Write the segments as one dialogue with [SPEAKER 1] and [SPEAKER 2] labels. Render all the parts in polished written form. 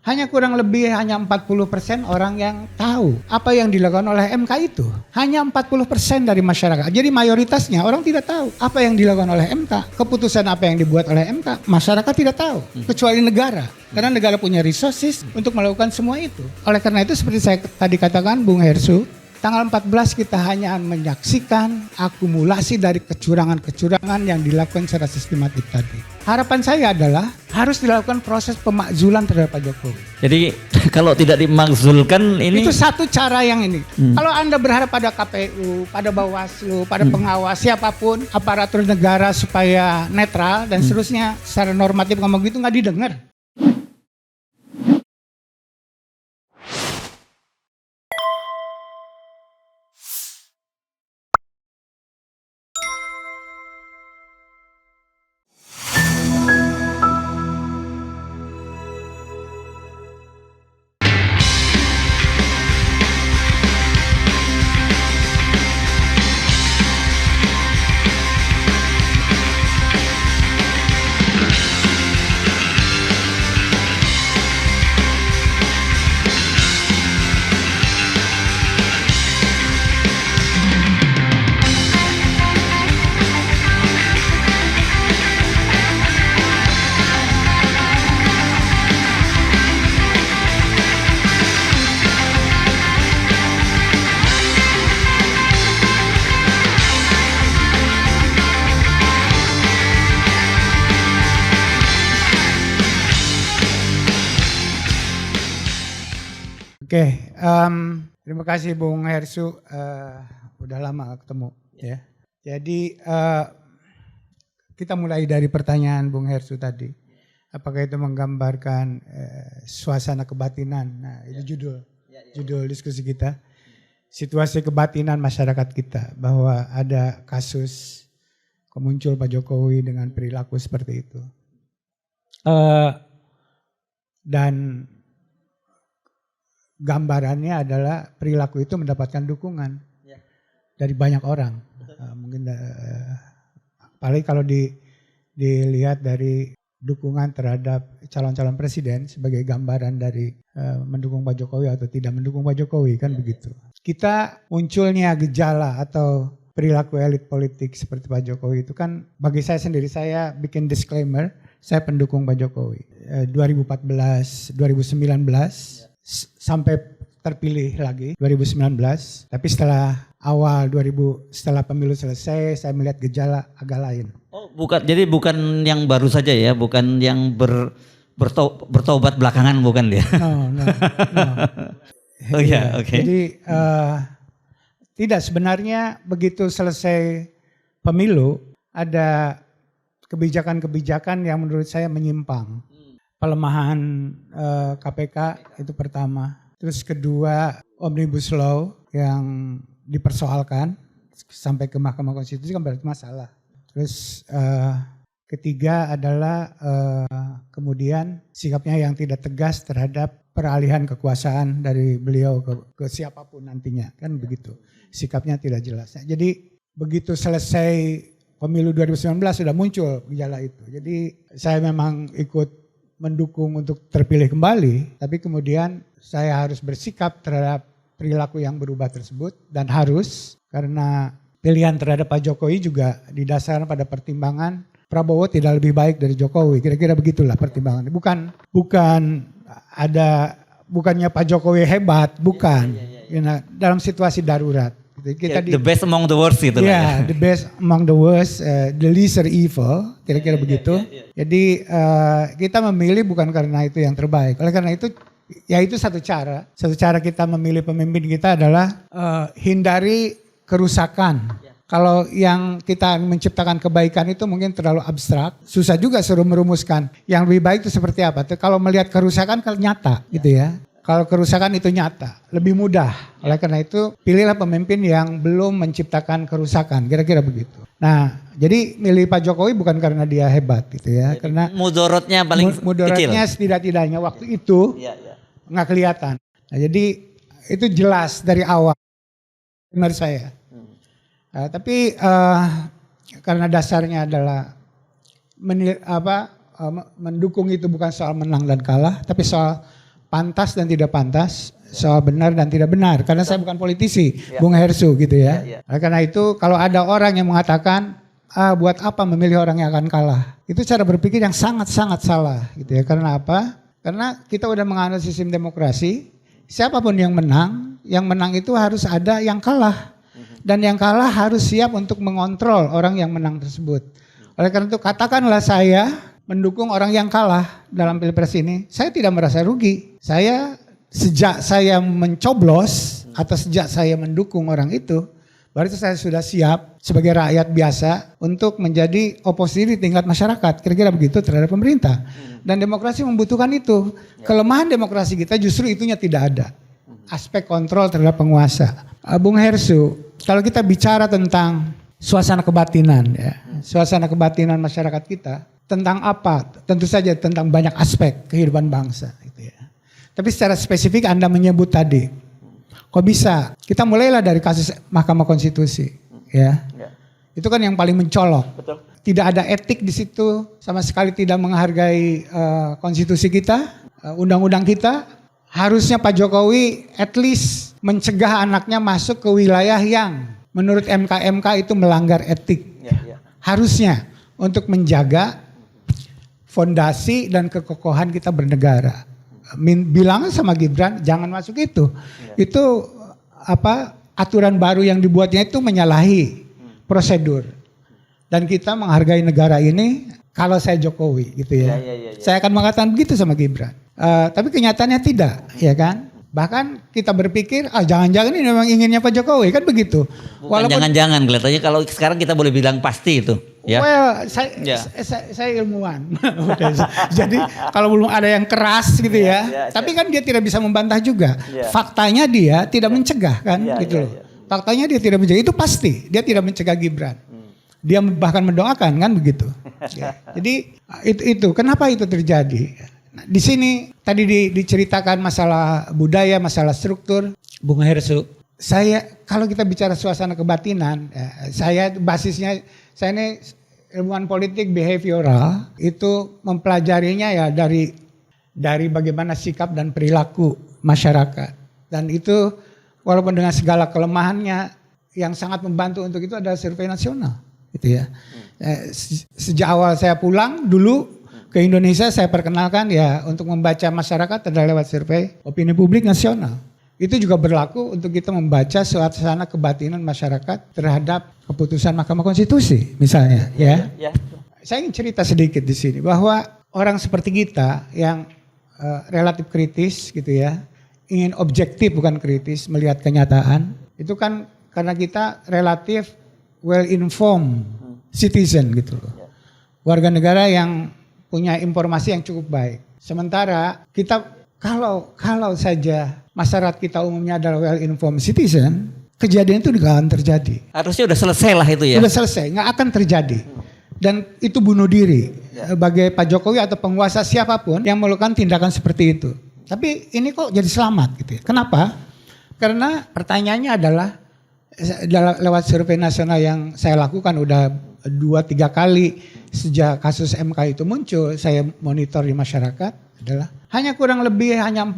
[SPEAKER 1] Hanya kurang lebih hanya 40% orang yang tahu apa yang dilakukan oleh MK itu. Hanya 40% dari masyarakat. Jadi mayoritasnya orang tidak tahu apa yang dilakukan oleh MK. Keputusan apa yang dibuat oleh MK, masyarakat tidak tahu. Kecuali negara. Karena negara punya resources untuk melakukan semua itu. Oleh karena itu seperti saya tadi katakan Bung Hersu, tanggal 14 kita hanya menyaksikan akumulasi dari kecurangan-kecurangan yang dilakukan secara sistematik tadi. Harapan saya adalah harus dilakukan proses pemakzulan terhadap Pak Jokowi.
[SPEAKER 2] Jadi kalau tidak dimakzulkan ini...
[SPEAKER 1] Itu satu cara yang ini. Kalau Anda berharap pada KPU, pada Bawaslu, pada pengawas, siapapun, aparatur negara supaya netral dan seterusnya secara normatif ngomong gitu nggak didengar. Oke, terima kasih Bung Hersu, udah lama gak ketemu ya. Jadi kita mulai dari pertanyaan Bung Hersu tadi, apakah itu menggambarkan suasana kebatinan? Nah itu judul diskusi kita, situasi kebatinan masyarakat kita, bahwa ada kasus kemuncul Pak Jokowi dengan perilaku seperti itu, dan gambarannya adalah perilaku itu mendapatkan dukungan dari banyak orang. Mungkin apalagi kalau dilihat dari dukungan terhadap calon-calon presiden sebagai gambaran dari mendukung Pak Jokowi atau tidak mendukung Pak Jokowi, kan begitu. Kita munculnya gejala atau perilaku elit politik seperti Pak Jokowi itu kan bagi saya sendiri, saya bikin disclaimer, saya pendukung Pak Jokowi. 2014, 2019 sampai terpilih lagi 2019, tapi setelah setelah pemilu selesai saya melihat gejala agak lain.
[SPEAKER 2] Oh, jadi bukan yang baru saja ya, bukan yang bertobat belakangan, bukan dia.
[SPEAKER 1] No.
[SPEAKER 2] Oh ya, oke.
[SPEAKER 1] Jadi tidak, sebenarnya begitu selesai pemilu ada kebijakan-kebijakan yang menurut saya menyimpang. Pelemahan KPK itu pertama. Terus kedua, Omnibus Law yang dipersoalkan sampai ke Mahkamah Konstitusi kan berarti masalah. Terus ketiga adalah kemudian sikapnya yang tidak tegas terhadap peralihan kekuasaan dari beliau ke siapapun nantinya, kan begitu. Sikapnya tidak jelas. Nah, jadi begitu selesai pemilu 2019 sudah muncul gejala itu. Jadi saya memang ikut mendukung untuk terpilih kembali, tapi kemudian saya harus bersikap terhadap perilaku yang berubah tersebut, dan harus, karena pilihan terhadap Pak Jokowi juga didasarkan pada pertimbangan Prabowo tidak lebih baik dari Jokowi, kira-kira begitulah pertimbangannya. Bukannya Pak Jokowi hebat, bukan. Dalam situasi darurat.
[SPEAKER 2] The best among the worst itu.
[SPEAKER 1] The best among the worst, the lesser evil, kira-kira begitu. Jadi kita memilih bukan karena itu yang terbaik. Oleh karena itu, ya itu satu cara. Satu cara kita memilih pemimpin kita adalah hindari kerusakan. Kalau yang kita menciptakan kebaikan itu mungkin terlalu abstrak, susah juga suruh merumuskan. Yang lebih baik itu seperti apa? Kalau melihat kerusakan kan nyata, gitu ya. Kalau kerusakan itu nyata, lebih mudah. Oleh karena itu, pilihlah pemimpin yang belum menciptakan kerusakan, kira-kira begitu. Nah, jadi milih Pak Jokowi bukan karena dia hebat gitu ya, karena
[SPEAKER 2] mudorotnya paling
[SPEAKER 1] mudorotnya
[SPEAKER 2] kecil.
[SPEAKER 1] Setidak-tidaknya waktu itu nggak kelihatan. Nah, jadi itu jelas dari awal menurut saya. Tapi karena dasarnya adalah mendukung itu bukan soal menang dan kalah, tapi soal pantas dan tidak pantas, soal benar dan tidak benar. Karena saya bukan politisi, Bung Hersu gitu ya. Karena itu kalau ada orang yang mengatakan, buat apa memilih orang yang akan kalah? Itu cara berpikir yang sangat-sangat salah gitu ya. Karena apa? Karena kita udah menganut sistem demokrasi, siapapun yang menang itu harus ada yang kalah. Dan yang kalah harus siap untuk mengontrol orang yang menang tersebut. Oleh karena itu katakanlah saya mendukung orang yang kalah dalam pilpres ini, saya tidak merasa rugi. Sejak saya mencoblos atau sejak saya mendukung orang itu, berarti saya sudah siap sebagai rakyat biasa untuk menjadi oposisi di tingkat masyarakat. Kira-kira begitu terhadap pemerintah. Dan demokrasi membutuhkan itu. Kelemahan demokrasi kita justru itunya tidak ada. Aspek kontrol terhadap penguasa. Bung Hersu, kalau kita bicara tentang suasana kebatinan ya, suasana kebatinan masyarakat kita, tentang apa? Tentu saja tentang banyak aspek kehidupan bangsa gitu ya. Tapi secara spesifik Anda menyebut tadi, kok bisa? Kita mulailah dari kasus Mahkamah Konstitusi ya. Itu kan yang paling mencolok.
[SPEAKER 2] Betul.
[SPEAKER 1] Tidak ada etik di situ, sama sekali tidak menghargai konstitusi kita, undang-undang kita. Harusnya Pak Jokowi at least mencegah anaknya masuk ke wilayah yang menurut MK itu melanggar etik. Harusnya untuk menjaga fondasi dan kekokohan kita bernegara. Bilang sama Gibran jangan masuk itu. Itu aturan baru yang dibuatnya itu menyalahi prosedur. Dan kita menghargai negara ini kalau saya Jokowi gitu ya. Saya akan mengatakan begitu sama Gibran. Tapi kenyataannya tidak, ya kan? Bahkan kita berpikir, jangan-jangan ini memang inginnya Pak Jokowi, kan begitu.
[SPEAKER 2] Bukan jangan-jangan, kelihatannya kalau sekarang kita boleh bilang pasti itu. Ya.
[SPEAKER 1] Well, saya ilmuwan. Jadi kalau belum ada yang keras gitu ya. Tapi kan dia tidak bisa membantah juga. Faktanya dia tidak mencegah kan, gitu loh. Faktanya dia tidak mencegah, itu pasti. Dia tidak mencegah Gibran. Dia bahkan mendoakan kan begitu. Jadi itu kenapa itu terjadi? Nah, di sini tadi diceritakan masalah budaya, masalah struktur, Bung Hersu. Kalau kita bicara suasana kebatinan, saya ini ilmuwan politik behavioral, itu mempelajarinya ya dari bagaimana sikap dan perilaku masyarakat. Dan itu walaupun dengan segala kelemahannya, yang sangat membantu untuk itu adalah survei nasional, gitu ya. Sejak awal saya pulang dulu ke Indonesia, saya perkenalkan ya untuk membaca masyarakat adalah lewat survei opini publik nasional. Itu juga berlaku untuk kita membaca suasana kebatinan masyarakat terhadap keputusan Mahkamah Konstitusi misalnya ya. Saya ingin cerita sedikit di sini bahwa orang seperti kita yang relatif kritis gitu ya, ingin objektif bukan kritis melihat kenyataan, itu kan karena kita relatif well informed citizen gitu loh. Warga negara yang punya informasi yang cukup baik. Sementara kita kalau saja masyarakat kita umumnya adalah well informed citizen, kejadian itu tidak akan terjadi.
[SPEAKER 2] Harusnya udah selesai lah itu ya.
[SPEAKER 1] Sudah selesai, nggak akan terjadi. Dan itu bunuh diri bagi Pak Jokowi atau penguasa siapapun yang melakukan tindakan seperti itu. Tapi ini kok jadi selamat gitu ya. Kenapa? Karena pertanyaannya adalah lewat survei nasional yang saya lakukan udah 2-3 kali sejak kasus MK itu muncul, saya monitor di masyarakat adalah hanya kurang lebih 40%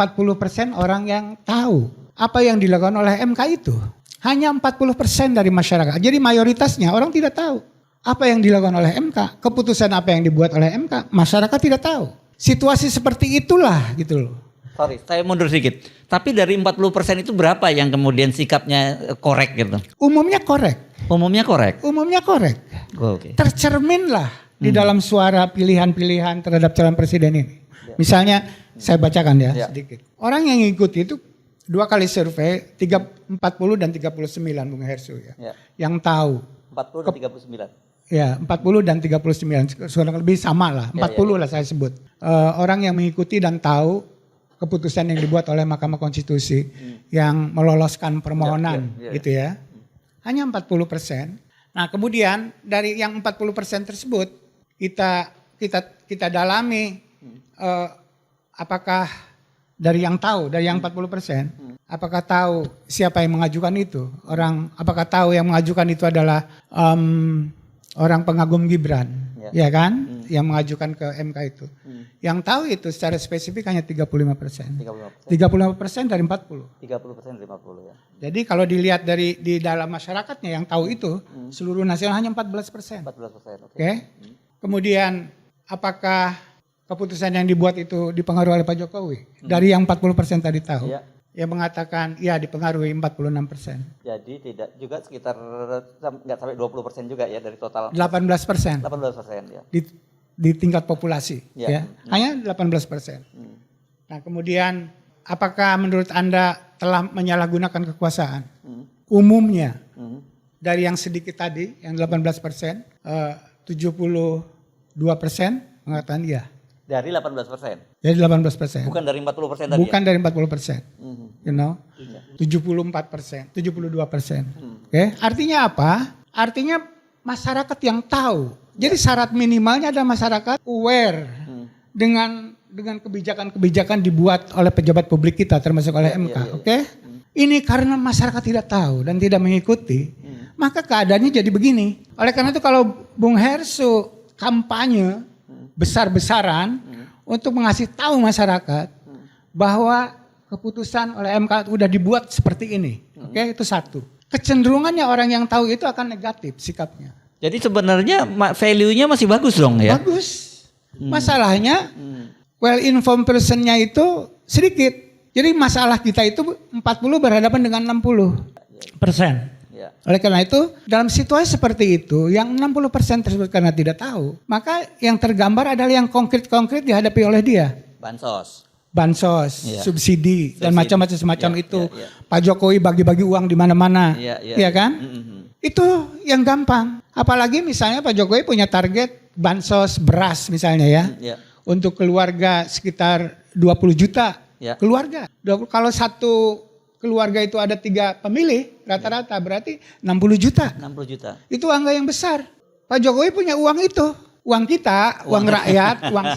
[SPEAKER 1] orang yang tahu apa yang dilakukan oleh MK itu. Hanya 40% dari masyarakat. Jadi mayoritasnya orang tidak tahu apa yang dilakukan oleh MK, keputusan apa yang dibuat oleh MK, masyarakat tidak tahu. Situasi seperti itulah gitu loh.
[SPEAKER 2] Sorry, saya mundur sedikit. Tapi dari 40% itu berapa yang kemudian sikapnya korek gitu?
[SPEAKER 1] Umumnya korek.
[SPEAKER 2] Umumnya korek?
[SPEAKER 1] Umumnya korek.
[SPEAKER 2] Oke.
[SPEAKER 1] Tercerminlah di dalam suara pilihan-pilihan terhadap calon presiden ini. Misalnya saya bacakan ya sedikit. Orang yang ngikuti itu 2 kali survei, 40 dan 39 Bung Hersu ya. Yang tahu.
[SPEAKER 2] 40 dan 39.
[SPEAKER 1] Ya 40 dan 39, kurang lebih sama lah. 40 lah saya sebut. Orang yang mengikuti dan tahu keputusan yang dibuat oleh Mahkamah Konstitusi yang meloloskan permohonan gitu ya. Hanya 40%. Nah kemudian dari yang 40% tersebut kita dalami apakah dari yang tahu, dari yang 40%, apakah tahu siapa yang mengajukan itu? Apakah tahu yang mengajukan itu adalah orang pengagum Gibran? Ya kan? yang mengajukan ke MK itu. Yang tahu itu secara spesifik hanya 35%.
[SPEAKER 2] 35%.
[SPEAKER 1] 35% dari 40.
[SPEAKER 2] 30% dari 50 ya.
[SPEAKER 1] Jadi kalau dilihat di dalam masyarakatnya yang tahu itu, seluruh nasional hanya 14%.
[SPEAKER 2] 14%.
[SPEAKER 1] Oke. Kemudian apakah keputusan yang dibuat itu dipengaruhi oleh Pak Jokowi? Dari yang 40% tadi tahu.
[SPEAKER 2] Iya.
[SPEAKER 1] Yang mengatakan ya dipengaruhi 46%.
[SPEAKER 2] Jadi tidak juga sekitar nggak sampai 20% juga ya dari total.
[SPEAKER 1] 18%.
[SPEAKER 2] 18% ya.
[SPEAKER 1] Di tingkat populasi.
[SPEAKER 2] Ya.
[SPEAKER 1] Ya. Hanya 18%. Nah kemudian apakah menurut Anda telah menyalahgunakan kekuasaan? Umumnya dari yang sedikit tadi, yang 18%, 72% mengatakan iya.
[SPEAKER 2] Dari 18%.
[SPEAKER 1] Jadi 18%.
[SPEAKER 2] Bukan dari 40% tadi.
[SPEAKER 1] Bukan
[SPEAKER 2] ya?
[SPEAKER 1] dari 40%. You know, 74%, 72%. Oke, artinya apa? Artinya masyarakat yang tahu. Jadi syarat minimalnya adalah masyarakat aware dengan kebijakan-kebijakan dibuat oleh pejabat publik kita, termasuk oleh MK. Oke? Ini karena masyarakat tidak tahu dan tidak mengikuti, maka keadaannya jadi begini. Oleh karena itu kalau Bung Hersu kampanye besar-besaran untuk mengasih tahu masyarakat bahwa keputusan oleh MK sudah dibuat seperti ini. Oke, itu satu. Kecenderungannya orang yang tahu itu akan negatif sikapnya.
[SPEAKER 2] Jadi sebenarnya value-nya masih bagus dong ya?
[SPEAKER 1] Bagus. Masalahnya well informed person-nya itu sedikit. Jadi masalah kita itu 40 berhadapan dengan 60%.
[SPEAKER 2] Ya.
[SPEAKER 1] Oleh karena itu, dalam situasi seperti itu, yang 60% tersebut karena tidak tahu, maka yang tergambar adalah yang konkret-konkret dihadapi oleh dia. Bansos,
[SPEAKER 2] Ya.
[SPEAKER 1] subsidi, dan macam-macam semacam
[SPEAKER 2] Ya,
[SPEAKER 1] itu.
[SPEAKER 2] ya, ya.
[SPEAKER 1] Pak Jokowi bagi-bagi uang di mana-mana,
[SPEAKER 2] Ya.
[SPEAKER 1] kan? Itu yang gampang. Apalagi misalnya Pak Jokowi punya target bansos beras misalnya ya, untuk keluarga sekitar 20 juta keluarga. Kalau satu keluarga itu ada 3 pemilih, rata-rata berarti 60 juta.
[SPEAKER 2] 60 juta.
[SPEAKER 1] Itu angka yang besar. Pak Jokowi punya uang itu. Uang kita, uang rakyat, uang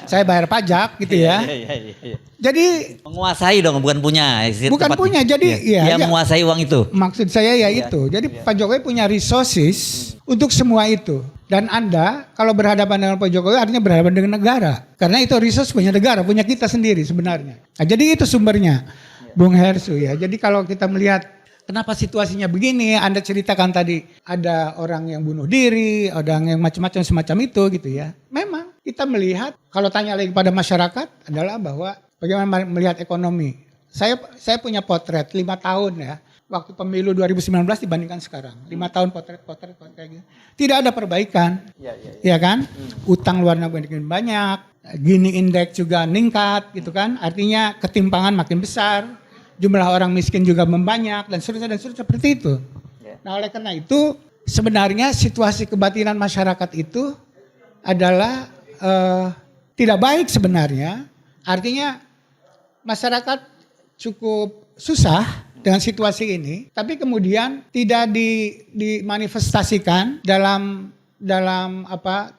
[SPEAKER 1] saya bayar pajak gitu ya.
[SPEAKER 2] Iya.
[SPEAKER 1] Jadi
[SPEAKER 2] Menguasai dong, bukan punya.
[SPEAKER 1] bukan punya, jadi
[SPEAKER 2] Dia menguasai uang itu.
[SPEAKER 1] maksud saya ya itu. Jadi Pak Jokowi punya resources untuk semua itu. Dan Anda kalau berhadapan dengan Pak Jokowi artinya berhadapan dengan negara. Karena itu resource punya negara, punya kita sendiri sebenarnya. Nah, jadi itu sumbernya. Bung Hersu ya. Jadi kalau kita melihat kenapa situasinya begini, Anda ceritakan tadi ada orang yang bunuh diri, orang yang macam-macam semacam itu gitu ya. Memang kita melihat kalau tanya lagi kepada masyarakat adalah bahwa bagaimana melihat ekonomi. Saya punya potret 5 tahun ya. Waktu pemilu 2019 dibandingkan sekarang. 5 tahun potret kayak gitu. Tidak ada perbaikan. Ya kan? Utang luar negeri makin banyak. Gini indeks juga meningkat gitu kan. Artinya ketimpangan makin besar. Jumlah orang miskin juga membanyak dan seterusnya seperti itu. Nah oleh karena itu sebenarnya situasi kebatinan masyarakat itu adalah tidak baik sebenarnya. Artinya masyarakat cukup susah dengan situasi ini, tapi kemudian tidak dimanifestasikan dalam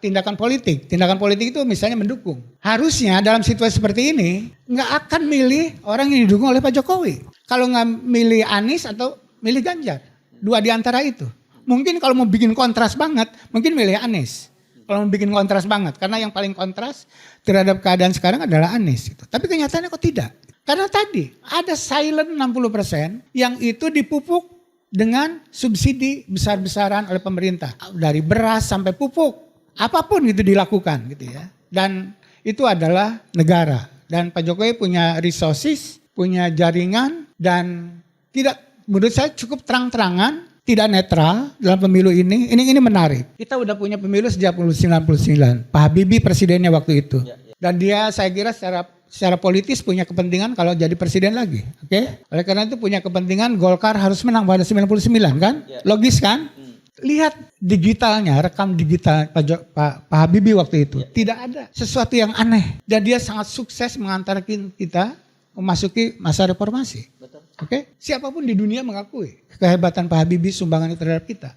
[SPEAKER 1] tindakan politik. Tindakan politik itu misalnya mendukung. Harusnya dalam situasi seperti ini nggak akan milih orang yang didukung oleh Pak Jokowi. Kalau nggak milih Anies atau milih Ganjar, 2 di antara itu. Mungkin kalau mau bikin kontras banget, mungkin milih Anies. Kalau mau bikin kontras banget, karena yang paling kontras terhadap keadaan sekarang adalah Anies. Gitu. Tapi kenyataannya kok tidak? Karena tadi ada silent 60% yang itu dipupuk dengan subsidi besar-besaran oleh pemerintah. Dari beras sampai pupuk. Apapun itu dilakukan gitu ya. Dan itu adalah negara. Dan Pak Jokowi punya resources, punya jaringan. Dan tidak, menurut saya cukup terang-terangan, tidak netral dalam pemilu ini. Ini menarik. Kita udah punya pemilu sejak 1999. Pak Habibie presidennya waktu itu. Dan dia saya kira secara politis punya kepentingan kalau jadi presiden lagi. Oke? Oleh karena itu punya kepentingan Golkar harus menang pada 99 kan? Logis kan? Lihat digitalnya, rekam digital Pak Habibie waktu itu. Tidak ada sesuatu yang aneh. Dan dia sangat sukses mengantarkan kita memasuki masa reformasi. Oke? Siapapun di dunia mengakui kehebatan Pak Habibie sumbangan terhadap kita.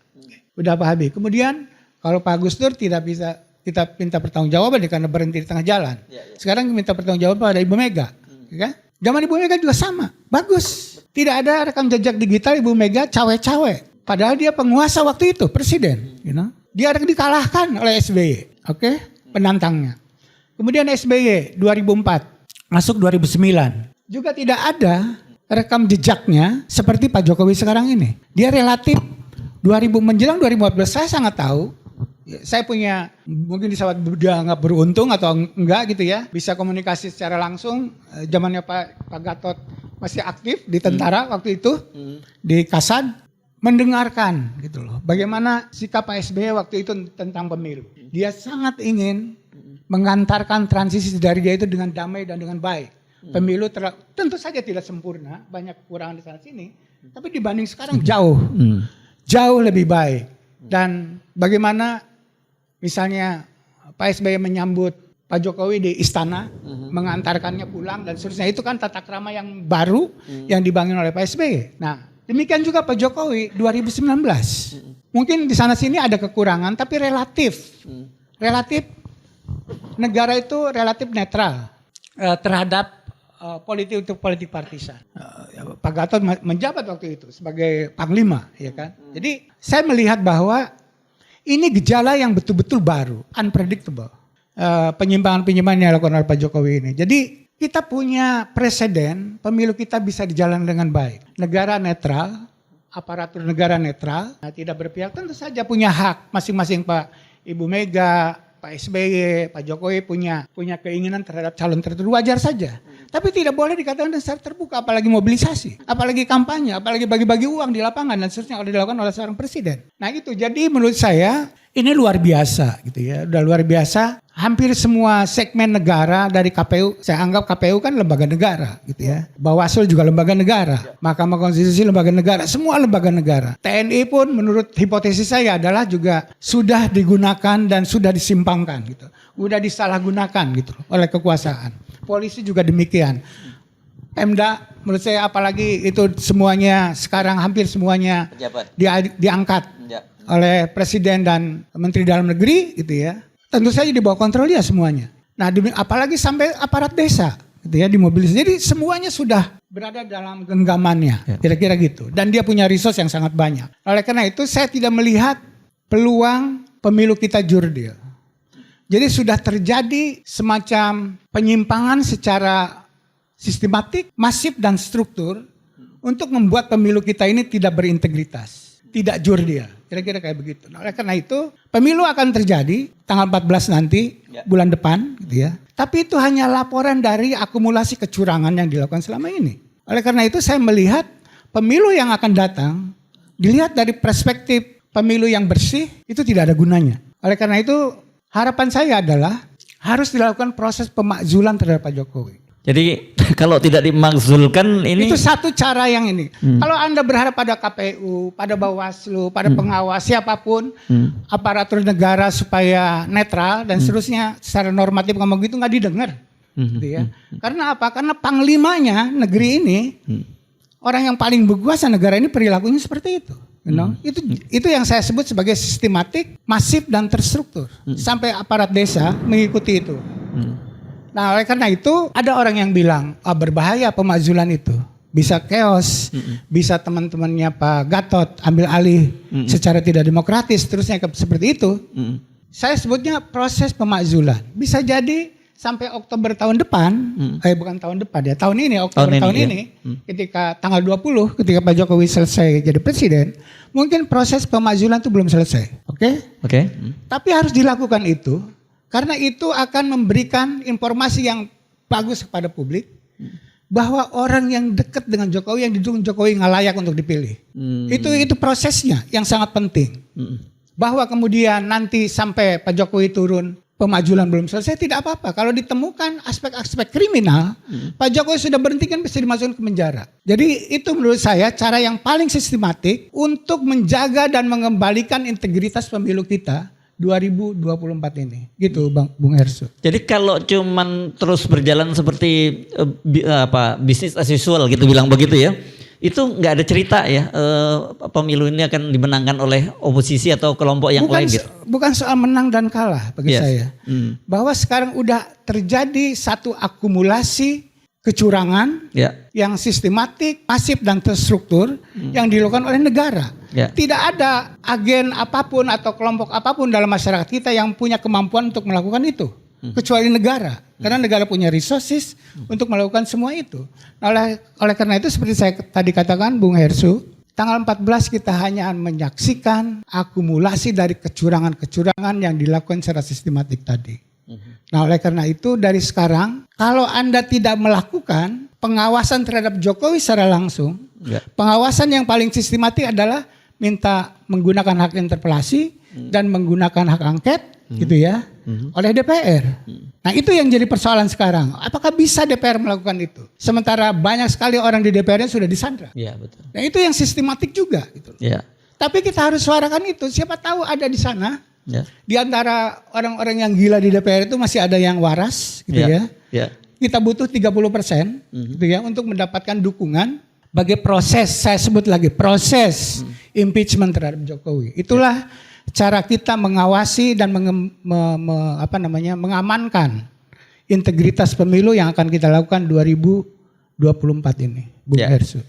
[SPEAKER 1] Udah Pak Habibie. Kemudian kalau Pak Gus Dur tidak bisa kita minta pertanggungjawaban karena berhenti di tengah jalan. Sekarang minta pertanggungjawaban pada Ibu Mega. Ya? Zaman Ibu Mega juga sama. Bagus. Tidak ada rekam jejak digital Ibu Mega cawe-cawe. Padahal dia penguasa waktu itu, presiden. You know? Dia dikalahkan oleh SBY. Oke? penantangnya. Kemudian SBY 2004 masuk 2009 juga tidak ada rekam jejaknya seperti Pak Jokowi sekarang ini. Dia relatif menjelang 2014 saya sangat tahu. Saya punya mungkin dianggap beruntung atau enggak gitu ya, bisa komunikasi secara langsung. Zamannya Pak Gatot masih aktif di tentara waktu itu di Kasad, mendengarkan gitu loh. Bagaimana sikap Pak SBY waktu itu tentang pemilu. Dia sangat ingin mengantarkan transisi dari dia itu dengan damai dan dengan baik. Pemilu tentu saja tidak sempurna, banyak kekurangan di sana sini, tapi dibanding sekarang jauh lebih baik. Dan bagaimana misalnya Pak SBY menyambut Pak Jokowi di istana, mengantarkannya pulang dan seterusnya, itu kan tata krama yang baru yang dibangun oleh Pak SBY. Nah, demikian juga Pak Jokowi 2019. Mungkin di sana sini ada kekurangan, tapi relatif negara itu relatif netral terhadap politik partisan. Pak Gatot menjabat waktu itu sebagai panglima, ya kan. Jadi saya melihat bahwa ini gejala yang betul-betul baru, unpredictable. Penyimpangan-penyimpangan yang dilakukan oleh Pak Jokowi ini. Jadi kita punya presiden, pemilu kita bisa dijalankan dengan baik. Negara netral, aparatur negara netral, tidak berpihak, tentu saja punya hak masing-masing Pak Ibu Mega, Pak SBY, Pak Jokowi punya keinginan terhadap calon tertentu, wajar saja. Tapi tidak boleh dikatakan secara terbuka, apalagi mobilisasi, apalagi kampanye, apalagi bagi-bagi uang di lapangan dan seterusnya kalau dilakukan oleh seorang presiden. Nah itu, jadi menurut saya ini luar biasa gitu ya, udah luar biasa. Hampir semua segmen negara dari KPU, saya anggap KPU kan lembaga negara gitu ya. Bawaslu juga lembaga negara, Mahkamah Konstitusi lembaga negara, semua lembaga negara. TNI pun menurut hipotesis saya adalah juga sudah digunakan dan sudah disimpangkan gitu. Udah disalahgunakan gitu oleh kekuasaan. Polisi juga demikian. Pemda menurut saya apalagi itu semuanya sekarang hampir semuanya diangkat oleh Presiden dan Menteri Dalam Negeri gitu ya. Tentu saja di bawah kontrol dia semuanya. Nah, apalagi sampai aparat desa gitu ya, dimobilisasi. Jadi semuanya sudah berada dalam genggamannya, kira-kira gitu. Dan dia punya resource yang sangat banyak. Oleh karena itu saya tidak melihat peluang pemilu kita jurdil. Jadi sudah terjadi semacam penyimpangan secara sistematik, masif dan struktur untuk membuat pemilu kita ini tidak berintegritas, tidak jurdil. Kira-kira kayak begitu. Nah, oleh karena itu pemilu akan terjadi tanggal 14 nanti bulan depan gitu ya. Tapi itu hanya laporan dari akumulasi kecurangan yang dilakukan selama ini. Oleh karena itu saya melihat pemilu yang akan datang dilihat dari perspektif pemilu yang bersih itu tidak ada gunanya. Oleh karena itu harapan saya adalah harus dilakukan proses pemakzulan terhadap Pak Jokowi.
[SPEAKER 2] Jadi kalau tidak dimakzulkan ini...
[SPEAKER 1] Itu satu cara yang ini. Kalau Anda berharap pada KPU, pada Bawaslu, pada pengawas, siapapun, aparatur negara supaya netral dan seterusnya secara normatif ngomong gitu nggak didengar. Gitu ya. Karena apa? Karena panglimanya negeri ini, orang yang paling berkuasa negara ini perilakunya seperti itu. You know? Itu yang saya sebut sebagai sistematik, masif dan terstruktur. Sampai aparat desa mengikuti itu. Nah oleh karena itu ada orang yang bilang berbahaya pemakzulan itu. Bisa chaos, bisa teman-temannya Pak Gatot ambil alih secara tidak demokratis, terusnya seperti itu. Saya sebutnya proses pemakzulan. Bisa jadi sampai Oktober tahun depan, bukan tahun depan ya, tahun ini, Oktober tahun ini ketika tanggal 20, ketika Pak Jokowi selesai jadi presiden, mungkin proses pemakzulan itu belum selesai. Oke? Tapi harus dilakukan itu. Karena itu akan memberikan informasi yang bagus kepada publik bahwa orang yang dekat dengan Jokowi, yang didukung Jokowi nggak layak untuk dipilih. Itu prosesnya yang sangat penting. Bahwa kemudian nanti sampai Pak Jokowi turun, pemakzulan belum selesai, tidak apa-apa. Kalau ditemukan aspek-aspek kriminal, Pak Jokowi sudah berhenti kan bisa dimasukkan ke penjara. Jadi itu menurut saya cara yang paling sistematik untuk menjaga dan mengembalikan integritas pemilu kita 2024 ini, gitu Bung Ersu.
[SPEAKER 2] Jadi kalau cuman terus berjalan seperti bisnis as usual gitu bilang begitu ya, itu nggak ada cerita ya pemilu ini akan dimenangkan oleh oposisi atau kelompok yang lain gitu.
[SPEAKER 1] Bukan soal menang dan kalah bagi saya, bahwa sekarang udah terjadi satu akumulasi kecurangan yang sistematik, masif dan terstruktur yang dilakukan oleh negara.
[SPEAKER 2] Ya.
[SPEAKER 1] Tidak ada agen apapun atau kelompok apapun dalam masyarakat kita yang punya kemampuan untuk melakukan itu. Kecuali negara. Karena negara punya resources untuk melakukan semua itu. Nah, oleh karena itu seperti saya tadi katakan Bung Hersu, tanggal 14 kita hanya menyaksikan akumulasi dari kecurangan-kecurangan yang dilakukan secara sistematik tadi. Nah, oleh karena itu dari sekarang kalau Anda tidak melakukan pengawasan terhadap Jokowi secara langsung, pengawasan yang paling sistematik adalah minta menggunakan hak interpelasi dan menggunakan hak angket gitu ya oleh DPR. Nah, itu yang jadi persoalan sekarang. Apakah bisa DPR melakukan itu? Sementara banyak sekali orang di DPR-nya sudah disandra.
[SPEAKER 2] Iya, betul.
[SPEAKER 1] Nah, itu yang sistematik juga gitu.
[SPEAKER 2] Iya.
[SPEAKER 1] Tapi kita harus suarakan itu. Siapa tahu ada di sana.
[SPEAKER 2] Ya.
[SPEAKER 1] Di antara orang-orang yang gila di DPR itu masih ada yang waras gitu ya.
[SPEAKER 2] Ya.
[SPEAKER 1] Kita butuh 30% gitu ya untuk mendapatkan dukungan bagi proses, saya sebut lagi proses impeachment terhadap Jokowi. Itulah cara kita mengawasi dan mengamankan integritas pemilu yang akan kita lakukan 2024 ini, Bung Hersu.